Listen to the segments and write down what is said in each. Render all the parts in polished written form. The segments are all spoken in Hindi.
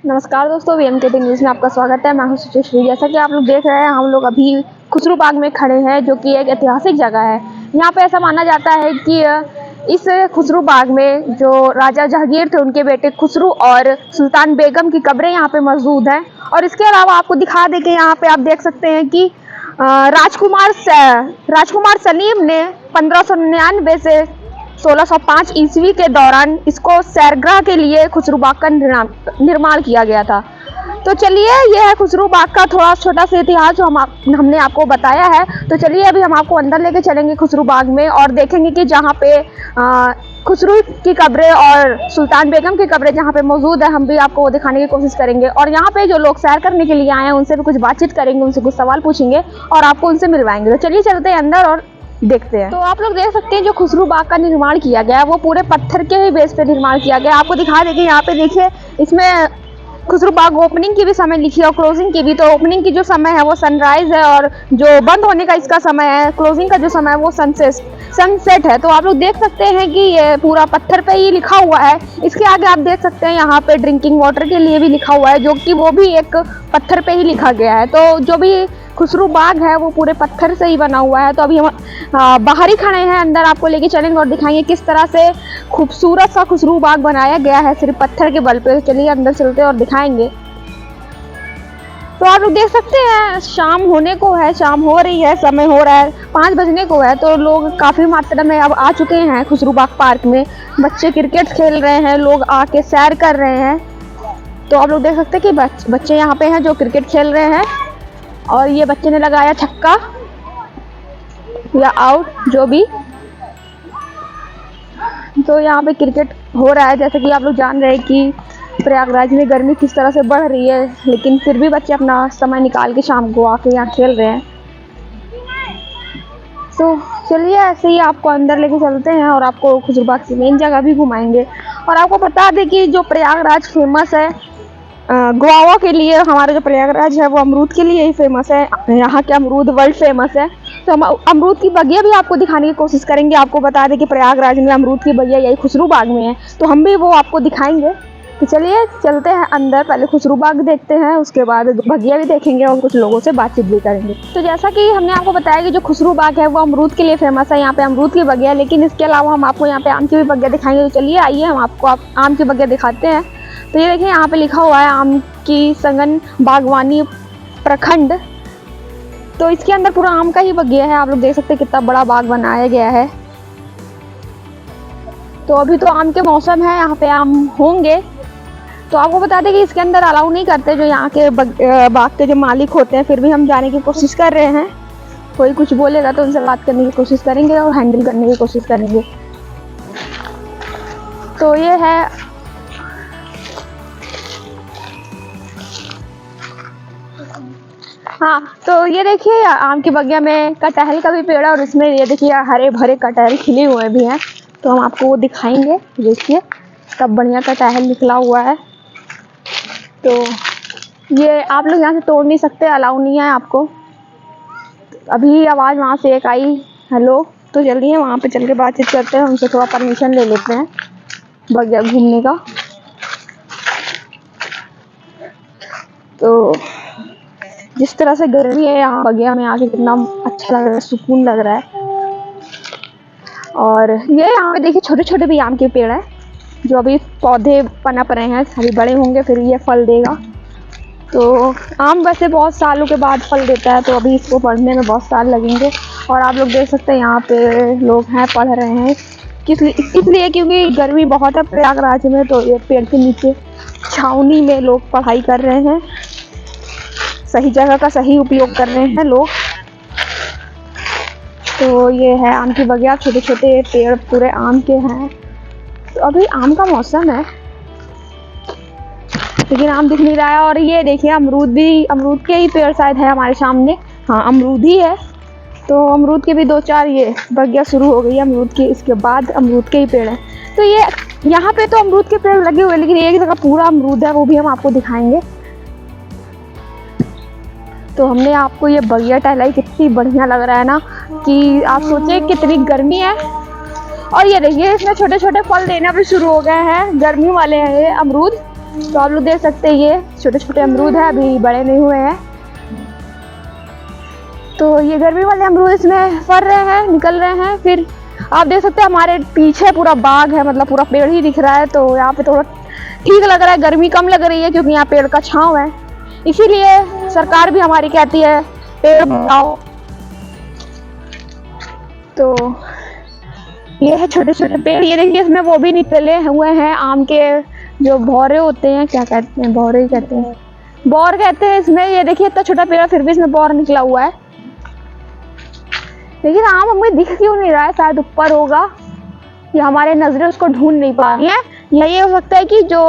नमस्कार दोस्तों, वीएमकेटी न्यूज़ में आपका स्वागत है। मैं हूं सुचिश्री। जैसा कि आप लोग देख रहे हैं, हम लोग अभी खुसरू बाग में खड़े हैं, जो कि एक ऐतिहासिक जगह है। यहाँ पे ऐसा माना जाता है कि इस खुसरू बाग में जो राजा जहांगीर थे, उनके बेटे खुसरू और सुल्तान बेगम की कब्रें यहाँ पे मौजूद हैं। और इसके अलावा आपको दिखा दें कि यहाँ पे आप देख सकते हैं कि राजकुमार सलीम ने 1599 से 1605 ईस्वी के दौरान इसको सैरगाह के लिए खुसरू बाग का निर्माण किया गया था। तो चलिए, यह है खुसरू बाग का थोड़ा छोटा सा इतिहास जो हमने आपको बताया है। तो चलिए, अभी हम आपको अंदर लेके चलेंगे खुसरू बाग में और देखेंगे कि जहाँ पे खुसरू की कब्रें और सुल्तान बेगम की कब्रें जहाँ पे मौजूद है, हम भी आपको वो दिखाने की कोशिश करेंगे। और यहाँ पे जो लोग सैर करने के लिए आए हैं, उनसे भी कुछ बातचीत करेंगे, उनसे कुछ सवाल पूछेंगे और आपको उनसे मिलवाएंगे। तो चलिए चलते हैं अंदर और देखते हैं। तो आप लोग देख सकते हैं, जो खुसरू बाग का निर्माण किया गया है वो पूरे पत्थर के ही बेस पे निर्माण किया गया है। आपको दिखा देंगे, यहाँ पे देखिए, इसमें खुसरू बाग ओपनिंग की भी समय लिखी है और क्लोजिंग की भी। तो ओपनिंग की जो समय है वो सनराइज है और जो बंद होने का इसका समय है, क्लोजिंग का जो समय है वो सनसेट है। तो आप लोग देख सकते हैं कि ये पूरा पत्थर पे ही लिखा हुआ है। इसके आगे आप देख सकते हैं यहाँ पे ड्रिंकिंग वाटर के लिए भी लिखा हुआ है, जो कि वो भी एक पत्थर पे ही लिखा गया है। तो जो भी खुसरू बाग है वो पूरे पत्थर से ही बना हुआ है। तो अभी हम बाहर ही खड़े हैं, अंदर आपको लेके चलेंगे और दिखाएंगे किस तरह से खूबसूरत सा खुसरू बाग बनाया गया है सिर्फ पत्थर के बल पे। तो चलिए अंदर चलते हैं और दिखाएंगे। तो आप लोग देख सकते हैं, शाम होने को है, शाम हो रही है, समय हो रहा है, 5 बजने को है। तो लोग काफ़ी मात्रा में अब आ चुके हैं खुसरू बाग पार्क में। बच्चे क्रिकेट खेल रहे हैं, लोग आके सैर कर रहे हैं। तो आप लोग देख सकते हैं कि बच्चे यहाँ पे हैं जो क्रिकेट खेल रहे हैं और ये बच्चे ने लगाया छक्का या आउट, जो भी। तो यहाँ पे क्रिकेट हो रहा है। जैसे कि आप लोग जान रहे हैं कि प्रयागराज में गर्मी किस तरह से बढ़ रही है, लेकिन फिर भी बच्चे अपना समय निकाल के शाम को आके यहाँ खेल रहे हैं। तो चलिए, ऐसे ही आपको अंदर लेके चलते हैं और आपको खुसरू बाग की मेन जगह भी घुमाएंगे। और आपको बता दें कि जो प्रयागराज फेमस है गुआवा के लिए, हमारा जो प्रयागराज है वो अमरूद के लिए ही फेमस है। यहाँ के अमरूद वर्ल्ड फेमस है। तो हम अमरूद की बगिया भी आपको दिखाने की कोशिश करेंगे। आपको बता दें कि प्रयागराज में अमरूद की बगिया यही खुसरू बाग में है, तो हम भी वो आपको दिखाएंगे। तो चलिए चलते हैं अंदर, पहले खुसरू बाग देखते हैं, उसके बाद बगिया भी देखेंगे और कुछ लोगों से बातचीत भी करेंगे। तो जैसा कि हमने आपको बताया कि जो खुसरू बाग है वो अमरूद के लिए फेमस है। यहाँ पे अमरूद की बगिया, लेकिन इसके अलावा हम आपको यहाँ पे आम की भी बगिया दिखाएंगे। तो चलिए आइए, हम आपको आम की बगिया दिखाते हैं। तो ये देखिए, यहाँ पे लिखा हुआ है आम की संगन बागवानी प्रखंड। तो इसके अंदर पूरा आम का ही बगिया है। आप लोग देख सकते हैं कितना बड़ा बाग बनाया गया है। तो अभी तो आम के मौसम है, यहाँ पे आम होंगे। तो आपको बता दें कि इसके अंदर अलाउ नहीं करते जो यहाँ के बाग के जो मालिक होते हैं। फिर भी हम जाने की कोशिश कर रहे हैं। कोई कुछ बोलेगा तो उनसे बात करने की कोशिश करेंगे और हैंडल करने की कोशिश करेंगे। तो ये है हाँ, तो ये देखिए, आम की बगिया में कटहल का भी पेड़ है और इसमें ये देखिए हरे भरे कटहल खिले हुए भी हैं। तो हम आपको वो दिखाएंगे। देखिए सब बढ़िया कटहल निकला हुआ है। तो ये आप लोग यहाँ से तोड़ नहीं सकते, अलाउ नहीं है आपको। अभी आवाज़ वहाँ से एक आई, हेलो। तो चलिए वहाँ पे चल के बातचीत करते हैं, उनसे थोड़ा परमिशन ले लेते हैं बगिया घूमने का। तो जिस तरह से गर्मी है यहाँ बगिया में आके, कितना अच्छा लग रहा है, सुकून लग रहा है। और ये यहाँ पे देखिए छोटे छोटे भी आम के पेड़ है, जो अभी पौधे पनप रहे हैं, अभी बड़े होंगे फिर ये फल देगा। तो आम वैसे बहुत सालों के बाद फल देता है, तो अभी इसको पढ़ने में बहुत साल लगेंगे। और आप लोग देख सकते हैं यहाँ पे लोग हैं, पढ़ रहे हैं। इसलिए क्योंकि गर्मी बहुत है प्रयागराज में, तो ये पेड़ के नीचे छावनी में लोग पढ़ाई कर रहे हैं। सही जगह का सही उपयोग कर रहे हैं लोग। तो ये है आम की बगिया, छोटे छोटे पेड़ पूरे आम के हैं। तो अभी आम का मौसम है, लेकिन आम दिख नहीं रहा है। और ये देखिए अमरूद भी, अमरूद के ही पेड़ शायद है हमारे सामने। हाँ, अमरूद ही है। तो अमरूद के भी 2-4 ये बगिया शुरू हो गई है अमरूद की। इसके बाद अमरूद के ही पेड़ हैं। तो ये यहाँ पे तो अमरूद के पेड़ लगे हुए हैं, लेकिन एक जगह पूरा अमरूद है, वो भी हम आपको दिखाएंगे। तो हमने आपको ये बगिया टहलाई, कितनी बढ़िया लग रहा है ना, कि आप सोचे कितनी गर्मी है। और ये देखिए इसमें छोटे छोटे फल देना भी शुरू हो गए हैं, गर्मी वाले हैं ये अमरूद। तो आप लोग देख सकते हैं ये छोटे छोटे अमरूद है, अभी बड़े नहीं हुए हैं। तो ये गर्मी वाले अमरूद इसमें फर रहे हैं, निकल रहे हैं। फिर आप देख सकते हैं हमारे पीछे पूरा बाग है, मतलब पूरा पेड़ ही दिख रहा है। तो यहाँ पे थोड़ा ठीक लग रहा है, गर्मी कम लग रही है क्योंकि यहाँ पेड़ का छांव है। इसीलिए सरकार भी हमारी कहती है पेड़ लगाओ। तो ये है छोटे छोटे पेड़, ये देखिए इसमें वो भी निकले हुए हैं आम के जो भौरे होते हैं, क्या कहते हैं, भौरे ही कहते हैं, बौर कहते हैं इसमें। ये देखिए इतना छोटा पेड़ फिर भी इसमें बौर निकला हुआ है। लेकिन आम हमें दिख क्यों नहीं रहा है? शायद ऊपर होगा या हमारे नजरें उसको ढूंढ नहीं पा रही हैं, या ये हो सकता है कि जो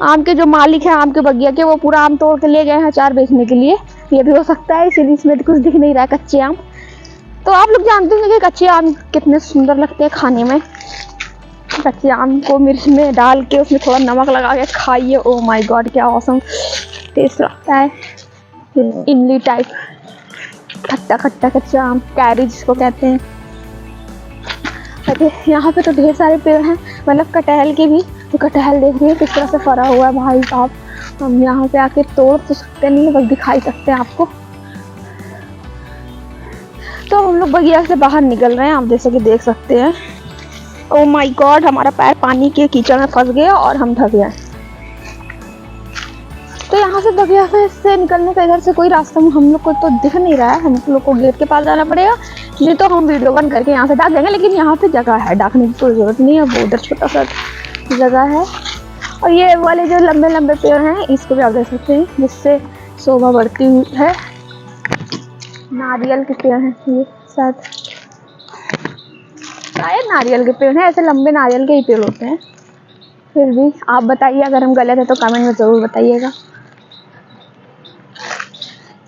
आम के जो मालिक हैं आम के बगिया के, वो पूरा आम तोड़ के ले गए हैं अचार बेचने के लिए। ये भी हो सकता है, इसीलिए इसमें कुछ दिख नहीं रहा है कच्चे आम। तो आप लोग जानते हैं कि कच्चे आम कितने सुंदर लगते हैं खाने में। कच्चे आम को मिर्च में डाल के उसमें थोड़ा नमक लगा के खाइए, ओ माय गॉड क्या ऑसम टेस्ट लगता है। इमली टाइप खट्टा खट्टा कच्चा आम, कैरी जिसको कहते हैं। अरे यहाँ पे तो ढेर सारे पेड़ हैं, मतलब कटहल के भी। तो कटहल देख रही है किस तरह से फरा हुआ है भाई साहब। हम यहाँ पे आके तोड़ तो सकते नहीं, बस दिखाई सकते हैं आपको। तो हम लोग बगिया से बाहर निकल रहे हैं, आप जैसे कि देख सकते हैं। ओ माय गॉड, हमारा पैर पानी के कीचड़ में फंस गया और हम ढक गए। तो यहाँ से बगिया से निकलने का इधर से कोई रास्ता हम लोग को तो दिख नहीं रहा है। हम लोग को गेट के पास जाना पड़ेगा, नहीं तो हम वीडियो बंद करके यहाँ से डाक देंगे। लेकिन यहाँ पे जगह है, डाकने की कोई ज़रूरत नहीं है, वो उधर छोटा सा जगह है। और ये वाले जो लंबे लंबे पेड़ हैं इसको भी आप देख सकते हैं, जिससे शोभा बढ़ती हुई है। नारियल के पेड़ हैं ये, शायद नारियल के पेड़ हैं, ऐसे लंबे नारियल के ही पेड़ होते हैं। फिर भी आप बताइए, अगर हम गलत है तो कमेंट में ज़रूर बताइएगा।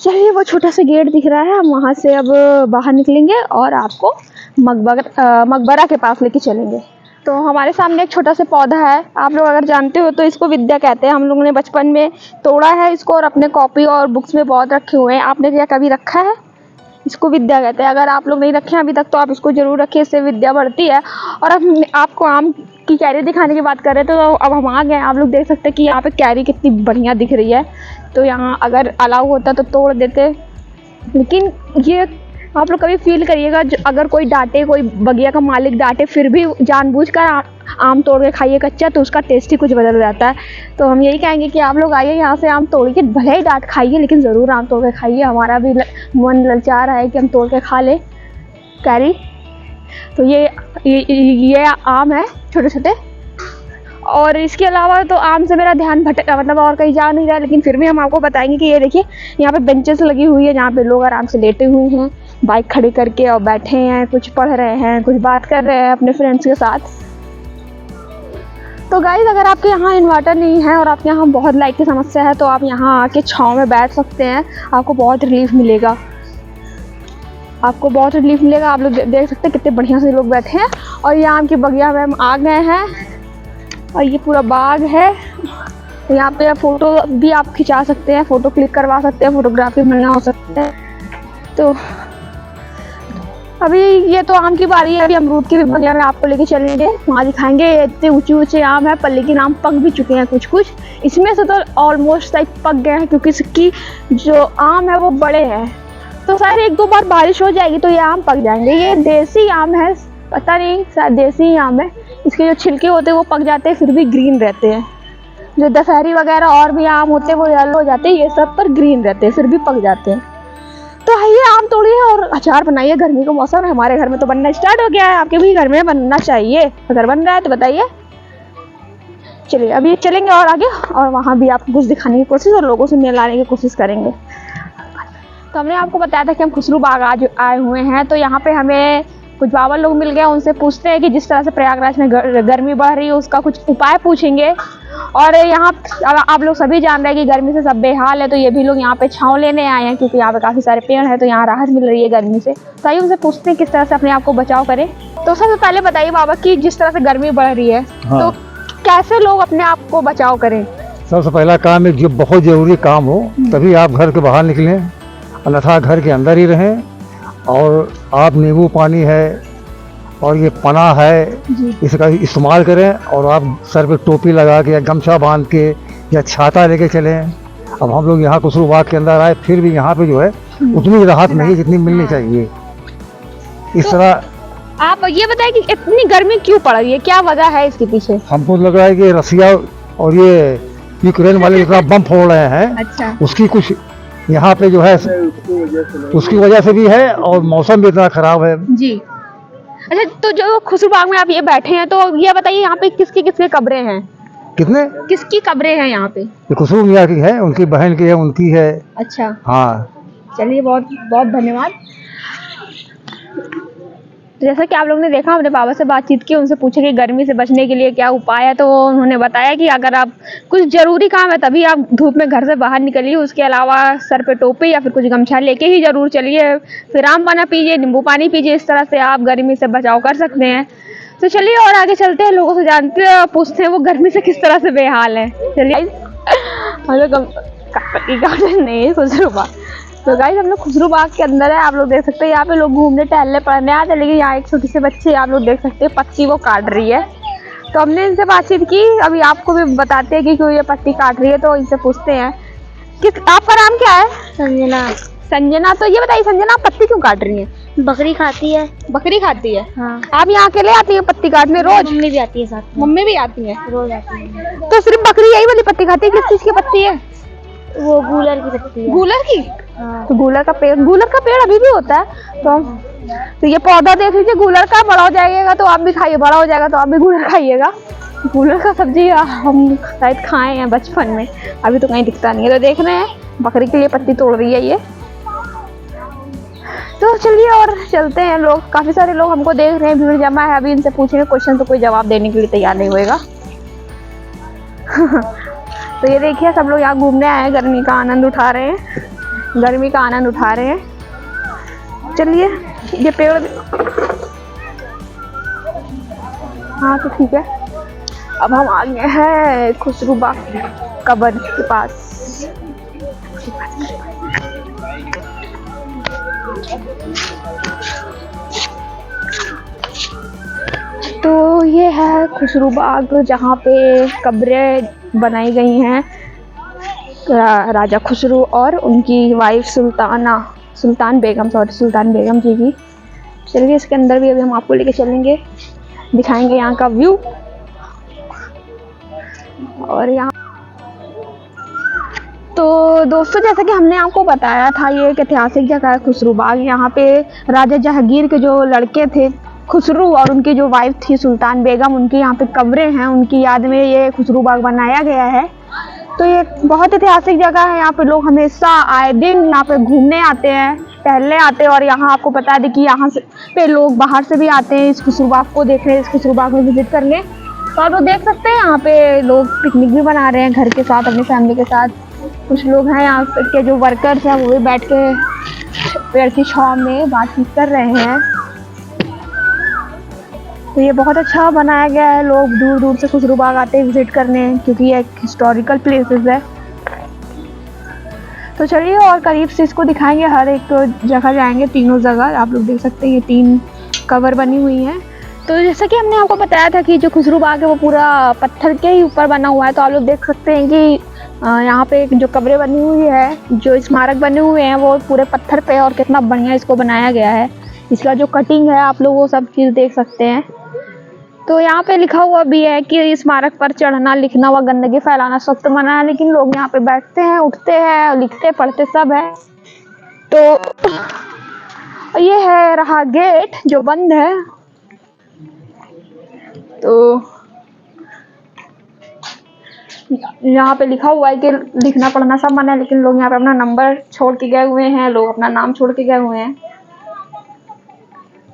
चलिए वो छोटा सा गेट दिख रहा है, हम वहाँ से अब बाहर निकलेंगे और आपको मकबरा के पास लेके चलेंगे। तो हमारे सामने एक छोटा सा पौधा है, आप लोग अगर जानते हो तो इसको विद्या कहते हैं। हम लोगों ने बचपन में तोड़ा है इसको और अपने कॉपी और बुक्स में बहुत रखे हुए हैं। आपने क्या कभी रखा है? इसको विद्या कहते हैं। अगर आप लोग नहीं रखे हैं अभी तक तो आप इसको ज़रूर रखिए, इससे विद्या बढ़ती है। और अब आपको आम की कैरी दिखाने की बात कर रहे थे, तो अब हम आ गए। आप लोग देख सकते हैं कि यहाँ पे कैरी कितनी बढ़िया दिख रही है। तो यहाँ अगर अलाउ होता तो तोड़ देते, लेकिन ये आप लोग कभी फील करिएगा, अगर कोई डांटे, कोई बगिया का मालिक डांटे, फिर भी जानबूझकर आम तोड़ के खाइए कच्चा, तो उसका टेस्ट ही कुछ बदल जाता है। तो हम यही कहेंगे कि आप लोग आइए यहाँ से आम तोड़ के, भले ही डांट खाइए लेकिन ज़रूर आम तोड़ के खाइए। हमारा भी मन ललचा रहा है कि हम तोड़ के खा लें कैरी। तो ये आम है छोटे छोटे। और इसके अलावा तो आम से मेरा ध्यान मतलब और कहीं जा नहीं रहा है, लेकिन फिर भी हम आपको बताएंगे कि ये देखिए यहाँ पे बेंचेस लगी हुई है, जहाँ पे लोग आराम से लेटे हुए हैं, बाइक खड़ी करके और बैठे हैं, कुछ पढ़ रहे हैं, कुछ बात कर रहे हैं अपने फ्रेंड्स के साथ। तो गाइस, अगर आपके यहाँ इन्वर्टर नहीं है और आपके यहाँ बहुत लाइट की समस्या है तो आप यहाँ आके छाँव में बैठ सकते हैं, आपको बहुत रिलीफ मिलेगा। आपको बहुत रिलीफ मिलेगा। आप लोग देख सकते हैं कितने बढ़िया से लोग बैठे हैं। और ये आम की बगिया में हम आ गए हैं और ये पूरा बाग है। यहाँ पे फ़ोटो भी आप खिंचा सकते हैं, फ़ोटो क्लिक करवा सकते हैं, फ़ोटोग्राफी बढ़िया हो सकते हैं। तो अभी ये तो आम की बारी है, अभी अमरूद की भी बगिया में आपको लेके चलेंगे, वहाँ दिखाएंगे। इतने ऊंचे ऊंचे आम है, पर लेकिन आम पक भी चुके हैं कुछ कुछ। इसमें से तो ऑलमोस्ट शायद पक गए हैं, क्योंकि इसकी जो आम है वो बड़े हैं। तो शायद एक दो बार बारिश हो जाएगी तो ये आम पक जाएंगे। ये देसी आम है, पता नहीं, शायद देसी ही आम है। इसके जो छिलके होते हैं वो पक जाते हैं, फिर भी ग्रीन रहते हैं। जो दशहरी वगैरह और भी आम होते हैं वो येलो हो जाते हैं, ये सब पर ग्रीन रहते हैं, फिर भी पक जाते हैं। तो आइए आम तोड़िए और अचार बनाइए। गर्मी का मौसम है, हमारे घर में तो बनना स्टार्ट हो गया है, आपके भी घर में बनना चाहिए। अगर बन रहा है तो बताइए। चलिए अभी चलेंगे और आगे, और वहाँ भी आपको कुछ दिखाने की कोशिश और लोगों से मिलाने की कोशिश करेंगे। तो हमने आपको बताया था कि हम खुसरू बाग आज आए हुए हैं। तो यहाँ पे हमें कुछ बाबा लोग मिल गए, उनसे पूछते हैं कि जिस तरह से प्रयागराज में गर्मी बढ़ रही है उसका कुछ उपाय पूछेंगे। और यहाँ आप लोग सभी जान रहे हैं कि गर्मी से सब बेहाल है, तो ये भी लोग यहाँ पे छाँव लेने आए हैं, क्योंकि यहाँ पे काफ़ी सारे पेड़ हैं, तो यहाँ राहत मिल रही है गर्मी से। तो आइए उनसे पूछते हैं किस तरह से अपने आप को बचाव करें। तो सबसे पहले बताइए बाबा कि जिस तरह से गर्मी बढ़ रही है, हाँ, तो कैसे लोग अपने आप को बचाव करें? सबसे पहला काम है, जो बहुत ज़रूरी काम हो तभी आप घर के बाहर निकलें, अन्यथा घर के अंदर ही रहें। और आप नींबू पानी है और ये पनाह है, इसका इस्तेमाल करें। और आप सर पे टोपी लगा के या गमछा बांध के या छाता लेके चले। अब हम लोग यहाँ खुसरू बाग के अंदर आए, फिर भी यहाँ पे जो है उतनी राहत नहीं जितनी मिलनी चाहिए। इस तरह आप ये बताएं कि इतनी गर्मी क्यों पड़ रही है, क्या वजह है इसके पीछे? हमको लग रहा है कि रसिया और ये यूक्रेन वाले इतना बम फोड़ रहे हैं, अच्छा, उसकी कुछ यहाँ पे जो है उसकी वजह से भी है, और मौसम भी इतना खराब है जी। अच्छा, तो जो खुसरू बाग में आप ये बैठे हैं, तो ये बताइए यहाँ पे किसकी किसकी कब्रें हैं? कितने? किसकी कब्रें हैं यहाँ पे? ये खुसरू मियाँ की है, उनकी बहन की है, उनकी है। अच्छा, हाँ, चलिए बहुत बहुत धन्यवाद। तो जैसा कि आप लोगों ने देखा, अपने बाबा से बातचीत की, उनसे पूछा कि गर्मी से बचने के लिए क्या उपाय है, तो उन्होंने बताया कि अगर आप कुछ ज़रूरी काम है तभी आप धूप में घर से बाहर निकलिए, उसके अलावा सर पे टोपी या फिर कुछ गमछा लेके ही ज़रूर चलिए, फिर आम पानी पीजिए, नींबू पानी पीजिए, इस तरह से आप गर्मी से बचाव कर सकते हैं। तो चलिए और आगे चलते हैं, लोगों से जानते हैं, पूछते हैं वो गर्मी से किस तरह से बेहाल है। चलिए हम लोग गार्डन नहीं, खुसरू बाग। तो गाइस हम लोग खुसरू बाग के अंदर है, आप लोग देख सकते हैं यहाँ पे लोग घूमने टहलने पढ़ने आते हैं, लेकिन यहाँ एक छोटी सी बच्ची आप लोग देख सकते हैं पत्ती वो काट रही है। तो हमने इनसे बातचीत की, अभी आपको भी बताते हैं कि क्यों ये पत्ती काट रही है। तो इनसे पूछते हैं किस आपका नाम क्या है? संजना। संजना। तो ये बताइए संजना, आप पत्ती क्यों काट रही हैं? बकरी खाती है। बकरी खाती है? हाँ। आप यहाँ अकेले आती है पत्ती काटने रोज? मम्मी भी आती है साथ में। मम्मी भी आती है? रोज आती है। तो सिर्फ बकरी यही वाली पत्ती खाती है? किस चीज की पत्ती है वो गूलर की पत्ती है। गूलर की? हाँ। तो गूलर का पेड़ अभी भी होता है। तो ये पौधा देख लीजिए गूलर का, बड़ा हो जाएगा तो आप भी खाइए, बड़ा हो जाएगा तो आप भी गूलर खाइएगा। गूलर का सब्जी हम शायद खाए हैं बचपन में, अभी तो कहीं दिखता नहीं है। तो देख रहे हैं बकरी के लिए पत्ती तोड़ रही है ये। तो चलिए और चलते हैं, लोग काफी सारे लोग हमको देख रहे हैं, भीड़ जमा है। अभी इनसे पूछेंगे क्वेश्चन तो कोई जवाब देने के लिए तैयार नहीं होएगा। तो ये देखिए सब लोग यहाँ घूमने आए हैं, गर्मी का आनंद उठा रहे हैं, गर्मी का आनंद उठा रहे हैं। चलिए ये पेड़ हाँ तो ठीक है, अब हम आ गए हैं खुसरू बाग कब्र के पास। तो ये है खुसरू बाग जहाँ पे कब्रें बनाई गई हैं राजा खुसरू और उनकी वाइफ सुल्तान बेगम जी की। चलिए इसके अंदर भी अभी हम आपको लेके चलेंगे, दिखाएंगे यहाँ का व्यू। और यहाँ तो दोस्तों जैसा कि हमने आपको बताया था, ये एक ऐतिहासिक जगह है खुसरू बाग। यहाँ पे राजा जहांगीर के जो लड़के थे खुसरू और उनकी जो वाइफ थी सुल्तान बेगम, उनकी यहाँ पे कब्रें हैं, उनकी याद में ये खुसरू बाग बनाया गया है। तो ये बहुत ऐतिहासिक जगह है, यहाँ पे लोग हमेशा आए दिन यहाँ पे घूमने आते हैं, टहलने आते हैं। और यहाँ आपको बता दें कि यहाँ से पे लोग बाहर से भी आते हैं इस खुसरू बाग को देखने, इस खुसरू बाग में विजिट करने। तो आप लोग देख सकते हैं यहाँ पे लोग पिकनिक भी बना रहे हैं घर के साथ, अपनी फैमिली के साथ। कुछ लोग हैं यहाँ के जो वर्कर्स हैं वो भी बैठ के पेड़ की छांव में बातचीत कर रहे हैं। तो ये बहुत अच्छा बनाया गया है, लोग दूर दूर से खुसरू बाग आते हैं विजिट करने, क्योंकि ये एक हिस्टोरिकल प्लेसेस है। तो चलिए और करीब से इसको दिखाएंगे, हर एक जगह जाएंगे, तीनों जगह आप लोग देख सकते हैं ये 3 कवर बनी हुई हैं। तो जैसा कि हमने आपको बताया था कि जो खुसरू बाग है वो पूरा पत्थर के ही ऊपर बना हुआ है। तो आप लोग देख सकते हैं कि यहाँ पे जो कब्रें बनी हुई है, जो स्मारक बने हुए हैं वो पूरे पत्थर पे, और कितना बढ़िया इसको बनाया गया है। इसका जो कटिंग है आप लोग वो सब चीज़ देख सकते हैं। तो यहाँ पे लिखा हुआ भी है कि स्मारक पर चढ़ना, लिखना व गंदगी फैलाना सख्त मना है, लेकिन लोग यहाँ पे बैठते हैं, उठते हैं, लिखते पढ़ते सब है। तो ये है रहा गेट जो बंद है। तो यहाँ पे लिखा हुआ है कि लिखना पढ़ना सब मना है, लेकिन लोग यहाँ पे अपना नंबर छोड़ के गए हुए हैं, लोग अपना नाम छोड़ के गए हुए हैं।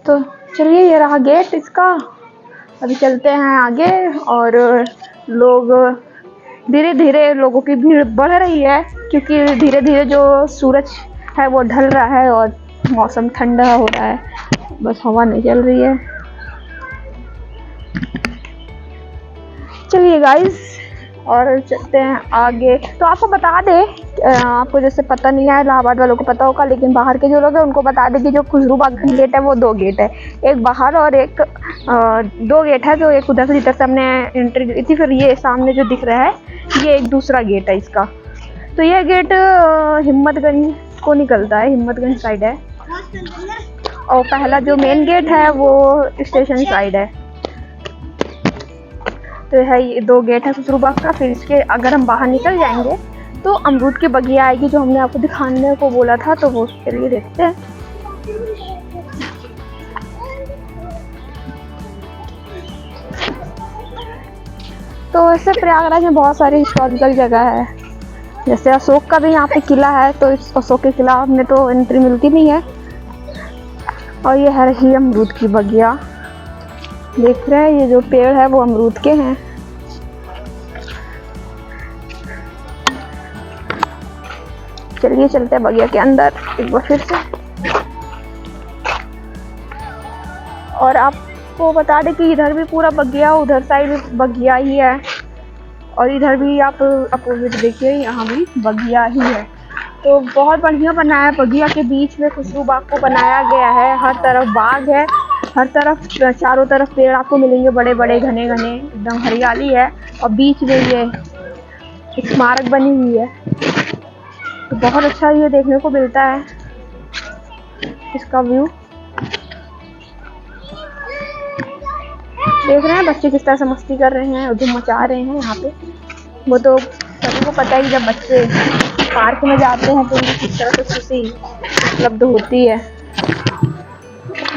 तो चलिए ये रहा गेट इसका, अभी चलते हैं आगे। और लोग धीरे धीरे लोगों की भीड़ बढ़ रही है, क्योंकि धीरे धीरे जो सूरज है वो ढल रहा है और मौसम ठंडा हो रहा है, बस हवा नहीं चल रही है। चलिए गाइस और चलते हैं आगे। तो आपको बता दें, आपको जैसे पता नहीं है, इलाहाबाद वालों को पता होगा, लेकिन बाहर के जो लोग हैं उनको बता दें कि जो खुसरू बाग गेट है वो 2 गेट है, एक बाहर और एक 2 गेट है। जो एक उधर से जिधर से हमने एंट्री दी थी, फिर ये सामने जो दिख रहा है ये एक दूसरा गेट है इसका। तो ये गेट हिम्मतगंज को निकलता है, हिम्मतगंज साइड है, और पहला जो मेन गेट है वो स्टेशन साइड है। तो है ये 2 गेट है खुसरू बाग का। फिर इसके अगर हम बाहर निकल जाएंगे तो अमरूद की बगिया आएगी जो हमने आपको दिखाने को बोला था, तो वो उसके लिए देखते हैं। तो ऐसे प्रयागराज में बहुत सारी हिस्टोरिकल जगह है, जैसे अशोक का भी यहाँ पे किला है, तो इस अशोक के किला में तो एंट्री मिलती नहीं है। और ये है रही अमरूद की बगिया, देख रहे हैं ये जो पेड़ है वो अमरूद के हैं। चलिए चलते हैं बगिया के अंदर एक बार फिर से। और आपको बता दें कि इधर भी पूरा बगिया, उधर साइड भी बगिया ही है, और इधर भी आप अपोजिट देखिए यहाँ भी बगिया ही है। तो बहुत बढ़िया बनाया है, बगिया के बीच में खुसरू बाग को बनाया गया है। हर तरफ बाग है, हर तरफ चारों तरफ पेड़ आपको मिलेंगे, बड़े बड़े घने घने, एकदम हरियाली है, और बीच में ये एक स्मारक बनी हुई है। तो बहुत अच्छा ये देखने को मिलता है इसका व्यू। देख रहे हैं बच्चे किस तरह से मस्ती कर रहे हैं, धूम मचा रहे हैं यहाँ पे। वो तो सभी को पता है कि जब बच्चे पार्क में जाते हैं तो उनको किस तरह से खुशी उपलब्ध होती है।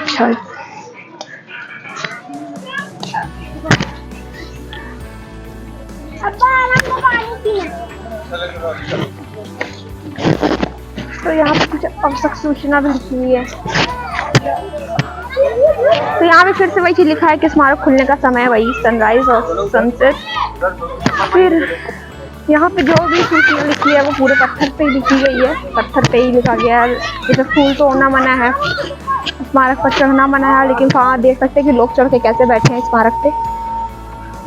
अच्छा, तो यहाँ पे कुछ आवश्यक सूचना भी लिखी हुई है। तो यहाँ पे फिर से वही चीज लिखा है कि स्मारक खुलने का समय वही सनराइज और सनसेट। फिर यहाँ पे जो भी सूचना लिखी है वो पूरे पत्थर पे ही लिखी गई है, पत्थर पे ही लिखा गया है। इधर फूल तोड़ना मना है, स्मारक पर चढ़ना मना है, लेकिन वहाँ देख सकते हैं कि लोग चढ़ के कैसे बैठे हैं स्मारक पे।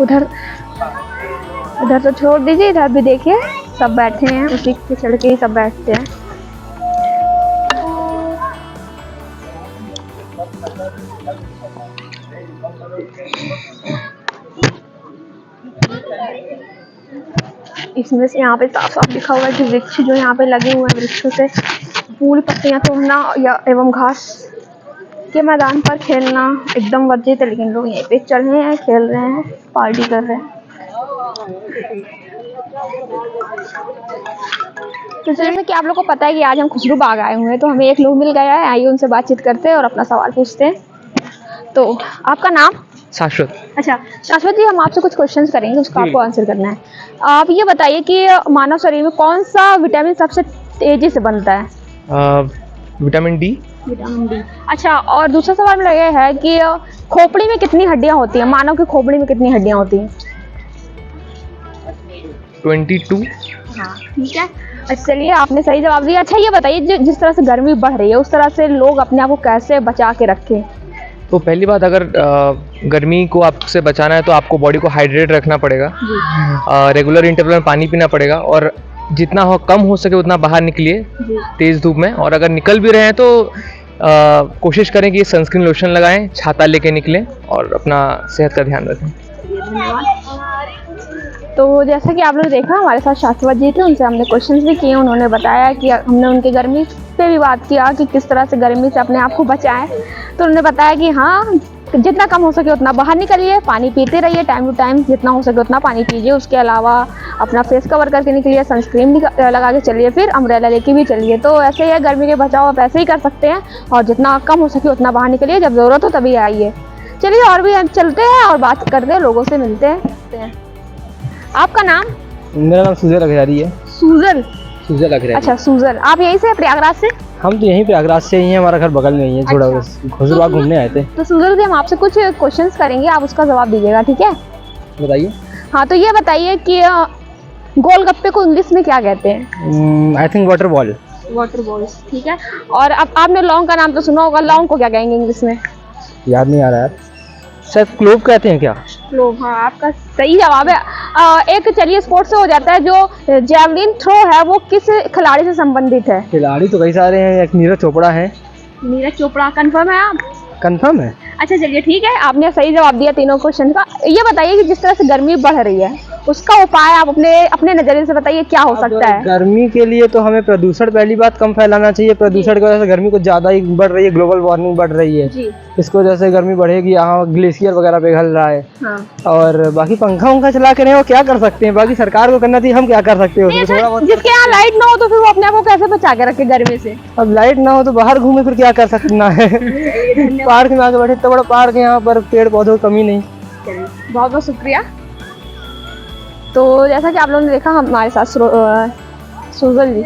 उधर तो छोड़ दीजिए, इधर भी देखिए सब बैठे हैं, उसी पे चढ़ के ही सब बैठते हैं। इसमें से यहाँ पे साफ साफ लिखा हुआ है कि वृक्ष जो यहाँ पे लगे हुए हैं, वृक्षों से फूल पत्तियाँ तोड़ना या एवं घास के मैदान पर खेलना एकदम वर्जित है, लेकिन लोग यहीं पे चल रहे हैं, खेल रहे हैं, पार्टी कर रहे हैं। तो जैसे कि आप लोग को पता है कि आज हम खुसरू बाग आए हुए हैं, तो हमें एक लोग मिल गया है, आइए उनसे बातचीत करते हैं और अपना सवाल पूछते हैं। तो आपका नाम? शाश्वत। अच्छा शाश्वत जी, हम आपसे कुछ क्वेश्चंस करेंगे, उसका आपको आंसर करना है। आप ये बताइए कि मानव शरीर में कौन सा विटामिन सबसे तेजी से बनता है? Vitamin D. Vitamin D. अच्छा, और दूसरा सवाल मेरा ये है कि खोपड़ी में कितनी हड्डियां होती हैं? मानव की खोपड़ी में कितनी हड्डियां होती हैं? 22। हाँ ठीक है, चलिए आपने सही जवाब दिया। अच्छा ये बताइए, जिस तरह से गर्मी बढ़ रही है उस तरह से लोग अपने आप को कैसे बचा के रखें? तो पहली बात, अगर गर्मी को आपसे बचाना है तो आपको बॉडी को हाइड्रेट रखना पड़ेगा, रेगुलर इंटरवल में पानी पीना पड़ेगा, और जितना कम हो सके उतना बाहर निकलिए तेज़ धूप में। और अगर निकल भी रहे हैं तो कोशिश करें कि सनस्क्रीन लोशन लगाएं, छाता लेके निकलें और अपना सेहत का ध्यान रखें। तो जैसा कि आप लोग देखा, हमारे साथ शाश्वत जी थे, उनसे हमने क्वेश्चंस भी किए। उन्होंने बताया कि हमने उनके गर्मी पे भी बात किया कि किस तरह से गर्मी से अपने आप को बचाएं। तो उन्होंने बताया कि हाँ, जितना कम हो सके उतना बाहर निकलिए, पानी पीते रहिए, टाइम टू टाइम जितना हो सके उतना पानी पीजिए। उसके अलावा अपना फेस कवर करके निकलिए, सनस्क्रीन भी लगा के चलिए, फिर अम्ब्रेला लेके भी चलिए। तो ऐसे ही है, गर्मी के बचाव आप ऐसे ही कर सकते हैं, और जितना कम हो सके उतना बाहर निकलिए, जब ज़रूरत हो तभी आइए। चलिए और भी चलते हैं और बात करते हैं, लोगों से मिलते हैं। आपका नाम? मेरा नाम सुजल अखजारी है। सुजल? सुजल अखजारी। अच्छा सुजल, आप यहीं से प्रयागराज से? हम तो यहीं प्रयागराज से ही हैं, हमारा घर बगल में ही है, थोड़ा बस खुसरू बाग घूमने आए थे। तो सुजल जी, हम आपसे कुछ क्वेश्चंस करेंगे, आप उसका जवाब दीजिएगा, ठीक है? बताइए। हाँ, तो ये बताइए कि गोलगप्पे को इंग्लिश में क्या कहते हैं? I think water ball. Water balls, ठीक है। और अब आपने लौंग का नाम तो सुना होगा, लौंग को क्या कहेंगे इंग्लिश में? याद नहीं आ रहा है। शायद क्लोव कहते हैं क्या? ग्लोव, हाँ आपका सही जवाब है। एक चलिए स्पोर्ट्स से हो जाता है, जो जेवलिन थ्रो है वो किस खिलाड़ी से संबंधित है? खिलाड़ी तो कई सारे हैं, एक नीरज चोपड़ा है। नीरज चोपड़ा, कंफर्म है आप? कंफर्म है। अच्छा चलिए ठीक है, आपने सही जवाब दिया तीनों क्वेश्चन का। ये बताइए कि जिस तरह से गर्मी बढ़ रही है उसका उपाय आप अपने नजरिए से बताइए क्या हो सकता है? गर्मी के लिए तो हमें प्रदूषण पहली बात कम फैलाना चाहिए। प्रदूषण की वजह से गर्मी कुछ ज़्यादा ही बढ़ रही है, ग्लोबल वार्मिंग बढ़ रही है। जी इसको जैसे गर्मी बढ़ेगी, यहाँ ग्लेशियर वगैरह पिघल रहा है। हाँ। और बाकी पंखा उंखा चला के नहीं, वो क्या कर सकते हैं, बाकी सरकार को करना चाहिए, हम क्या कर सकते हैं उसमें थोड़ा बहुत। जिसके यहाँ लाइट ना हो तो फिर वो अपने आप को कैसे बचा के रखे गर्मी से? अब लाइट ना हो तो बाहर घूमे, फिर क्या कर सकना है। पार्क में आके बैठे, इतना बड़ा पार्क है यहाँ पर, पेड़ पौधों की कमी नहीं। बहुत बहुत शुक्रिया। तो जैसा कि आप लोगों ने देखा हमारे साथ सोजल जी,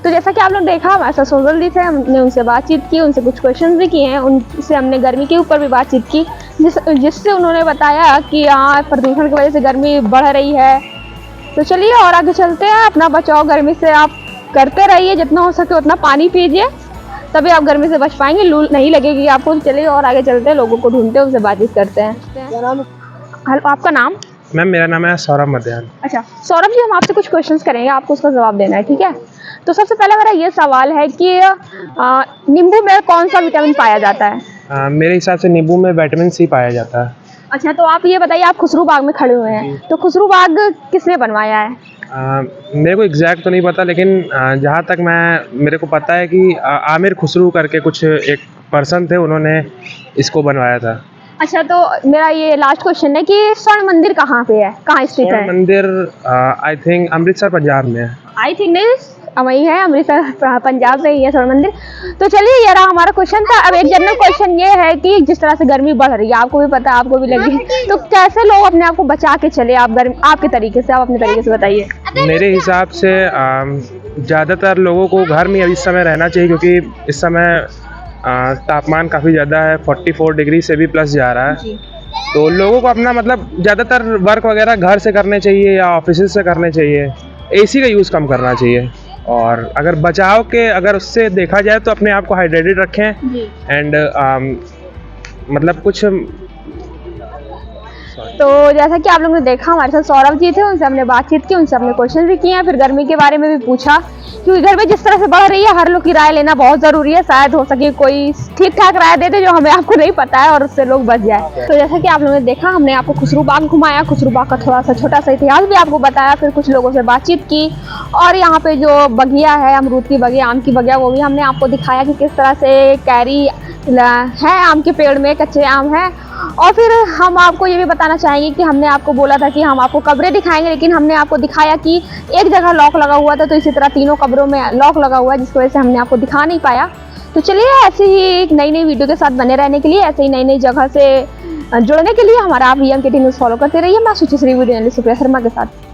तो जैसा कि आप लोग देखा हमारे साथ सोजल जी थे, हमने उनसे बातचीत की, उनसे कुछ क्वेश्चंस भी किए हैं, उनसे हमने गर्मी के ऊपर भी बातचीत की, जिससे उन्होंने बताया कि यहाँ प्रदूषण की वजह से गर्मी बढ़ रही है। तो चलिए और आगे चलते हैं। अपना बचाव गर्मी से आप करते रहिए, जितना हो सके उतना पानी पीजिए, तभी आप गर्मी से बच पाएंगे, लू नहीं लगेगी आपको। चलिए और आगे चलते हैं, लोगों को ढूंढते हैं, उनसे बातचीत करते हैं। क्या नाम? हेलो, आपका नाम? मैम मेरा नाम है सौरभ मध्यान। अच्छा सौरभ जी, हम आपसे कुछ क्वेश्चंस करेंगे, आपको उसका जवाब देना है, ठीक है? तो सबसे पहले मेरा ये सवाल है कि नींबू में कौन सा विटामिन पाया जाता है? मेरे हिसाब से नींबू में विटामिन सी पाया जाता है। अच्छा, तो आप ये बताइए, आप खुसरू बाग में खड़े हुए हैं, तो खुसरू बाग किसने बनवाया है? मेरे को एग्जैक्ट तो नहीं पता, लेकिन जहाँ तक मेरे को पता है कि आमिर खुसरू करके कुछ एक पर्सन थे, उन्होंने इसको बनवाया था। अच्छा, तो मेरा ये लास्ट क्वेश्चन है कि स्वर्ण मंदिर कहाँ पे है, कहाँ स्थित है? स्वर्ण मंदिर आई थिंक अमृतसर पंजाब में है। आई थिंक नहीं, वही है, अमृतसर पंजाब में ही है स्वर्ण मंदिर। तो चलिए, ये रहा हमारा क्वेश्चन था। अब एक जनरल क्वेश्चन ये है कि जिस तरह से गर्मी बढ़ रही है, आपको भी पता है, आपको भी लगी, तो कैसे लोग अपने आप को बचा के चले? आप आपके तरीके से, आप अपने तरीके से बताइए। मेरे हिसाब से ज़्यादातर लोगों को घर में इस समय रहना चाहिए, क्योंकि इस समय तापमान काफ़ी ज़्यादा है, 44 डिग्री से भी प्लस जा रहा है। तो लोगों को अपना मतलब ज़्यादातर वर्क वगैरह घर से करने चाहिए या ऑफिस से करने चाहिए। एसी का यूज़ कम करना चाहिए, और अगर बचाव के अगर उससे देखा जाए तो अपने आप को हाइड्रेटेड रखें। एंड मतलब कुछ तो जैसा कि आप लोगों ने देखा, हमारे साथ सौरभ जी थे, उनसे हमने बातचीत की, उनसे हमने क्वेश्चन भी किए हैं, फिर गर्मी के बारे में भी पूछा, क्योंकि गर्मी जिस तरह से बढ़ रही है, हर लोग की राय लेना बहुत ज़रूरी है। शायद हो सके कोई ठीक ठाक राय दे दे जो हमें आपको नहीं पता है, और उससे लोग बच जाए। तो जैसा कि आप लोगों ने देखा, हमने आपको खुसरू बाग घुमाया, खुसरू बाग का थोड़ा सा छोटा सा इतिहास भी आपको बताया, फिर कुछ लोगों से बातचीत की, और यहाँ पे जो बगिया है, अमरूद की बगिया, आम की बगिया, वो भी हमने आपको दिखाया कि किस तरह से कैरी है आम के पेड़ में, कच्चे आम है। और फिर हम आपको ये भी बताना चाहेंगे कि हमने आपको बोला था कि हम आपको कब्रें दिखाएंगे, लेकिन हमने आपको दिखाया कि एक जगह लॉक लगा हुआ था, तो इसी तरह तीनों कब्रों में लॉक लगा हुआ है, जिसकी वजह से हमने आपको दिखा नहीं पाया। तो चलिए, ऐसे ही एक नई नई वीडियो के साथ बने रहने के लिए, ऐसे ही नई नई जगह से जुड़ने के लिए हमारा आप VMKT न्यूज़ फॉलो करते रहिए। मैं सुचिश्री वीडियो जर्नलिस्ट सुप्रिया शर्मा के साथ।